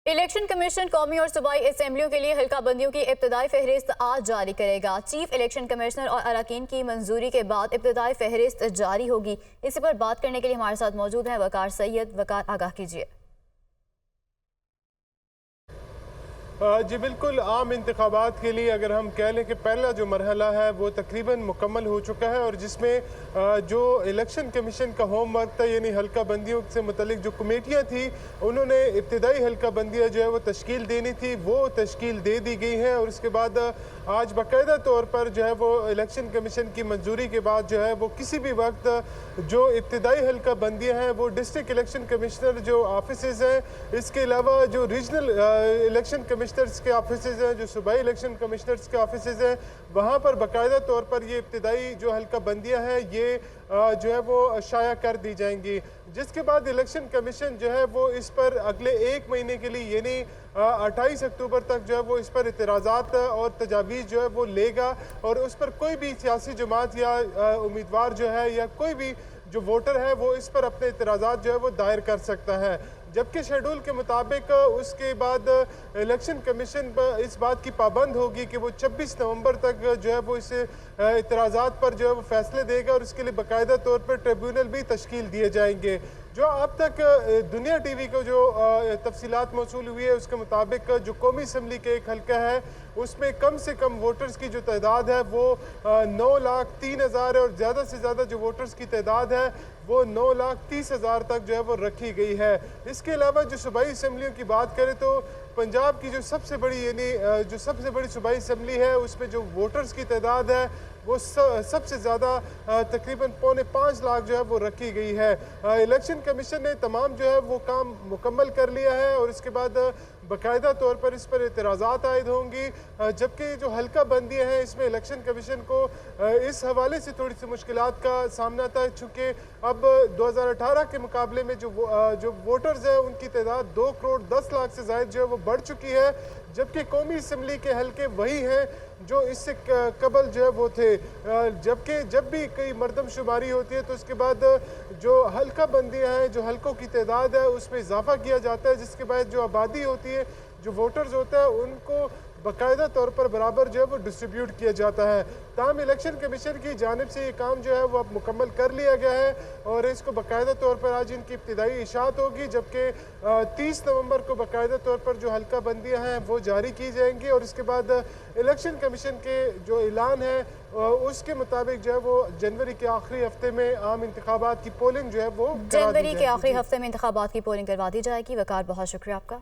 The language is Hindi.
इलेक्शन कमीशन कौमी और सूबाई असेंबलियों के लिए हल्का बंदियों की इब्तदाई फहरिस्त आज जारी करेगा। चीफ इलेक्शन कमिश्नर और अरकान की मंजूरी के बाद इब्तदाई फहरिस्त जारी होगी। इसी पर बात करने के लिए हमारे साथ मौजूद हैं वकार सैयद। वकार, आगाह कीजिए। जी बिल्कुल, आम इंतखाबात के लिए अगर हम कह लें कि पहला जो मरहला है वो तकरीबन मुकम्मल हो चुका है और जिसमें जो इलेक्शन कमीशन का होमवर्क था यानी हल्का बंदियों से मुतलिक जो कमेटियाँ थी उन्होंने इब्तदाई हल्का बंदियाँ जो है वो तश्कील देनी थी, वो तश्कील दे दी गई है। और उसके बाद आज बाकायदा तौर पर जो है वो इलेक्शन कमीशन की मंजूरी के बाद जो है वो किसी भी वक्त जो इब्तदाई हल्का बंदियाँ हैं वो डिस्ट्रिक्ट इलेक्शन कमिश्नर जो ऑफिस हैं, इसके अलावा जो रीजनल इलेक्शन कमिश्नर्स के ऑफिस हैं, जो सूबाई इलेक्शन कमिश्नर्स के ऑफिस हैं, वहाँ पर बाकायदा तौर पर ये इब्तदाई जो हल्का बंदियाँ हैं ये जो है वो शाया कर दी जाएंगी। जिसके बाद इलेक्शन कमीशन जो है वो इस पर अगले एक महीने के लिए यानी 28 अक्टूबर तक जो है वो इस पर इतराज़ात और तजावीज़ जो है वो लेगा और उस पर कोई भी सियासी जमात या उम्मीदवार जो है या कोई भी जो वोटर है वो इस पर अपने इतराज़ात जो है वो दायर कर सकता है। जबकि शेड्यूल के मुताबिक उसके बाद इलेक्शन कमीशन इस बात की पाबंद होगी कि वो 26 नवंबर तक जो है वो इस इतराज़ात पर जो है वो फैसले देगा और इसके लिए बाकायदा तौर पर ट्रिब्यूनल भी तश्कील दिए जाएंगे। जो अब तक दुनिया टीवी को जो तफसीलात मौसूल हुई है उसके मुताबिक जो कौमी असम्बली के एक हल्का है उसमें कम से कम वोटर्स की जो तादाद है वो 9,03,000 है और ज़्यादा से ज़्यादा जो वोटर्स की तादाद है वो 9,30,000 तक जो है वो रखी गई है। इसके अलावा जो सूबाई असम्बलियों की बात करें तो पंजाब की जो सबसे बड़ी यानी जो सबसे बड़ी सूबाई असम्बली है उसमें जो वोटर्स की तादाद है वो सबसे ज़्यादा तकरीबन 4.25 लाख जो है वो रखी गई है। इलेक्शन कमीशन ने तमाम जो है वो काम मुकम्मल कर लिया है और इसके बाद बाकायदा तौर पर इस पर इतराज़ात आयद होंगी। जबकि जो हल्का बंदियाँ हैं इसमें इलेक्शन कमीशन को इस हवाले से थोड़ी सी मुश्किलात का सामना था चूँकि अब 2018 के मुकाबले में जो वोटर्स हैं उनकी तादाद 2 करोड़ 10 लाख से ज़ायद जो है वो बढ़ चुकी है। जबकि कौमी असम्बली के हल्के वही हैं जो इससे कबल जो है वो थे। जबकि जब भी कोई मरदमशुमारी होती है तो उसके बाद जो हल्का बंदियाँ हैं, जो हल्कों की तादाद है उसमें इजाफा किया जाता है, जिसके बाद जो आबादी होती है, जो वोटर्स होता है उनको बाकायदा तौर पर बराबर जो है वो डिस्ट्रीब्यूट किया जाता है। ताहम इलेक्शन कमीशन की जानिब से ये काम जो है वो अब मुकम्मल कर लिया गया है और इसको बाकायदा तौर पर आज इनकी इब्तिदाई इशाअत होगी। जबकि 30 नवंबर को बाकायदा तौर पर जो हल्का बंदियाँ हैं वो जारी की जाएंगी और इसके बाद इलेक्शन कमीशन के जो ऐलान है उसके मुताबिक जो है वो जनवरी के आखिरी हफ्ते में आम इंतखाबात की पोलिंग जो है वो जनवरी के आखिरी हफ्ते में इंतखाबात की पोलिंग करवा दी जाएगी। वकार, बहुत शुक्रिया आपका।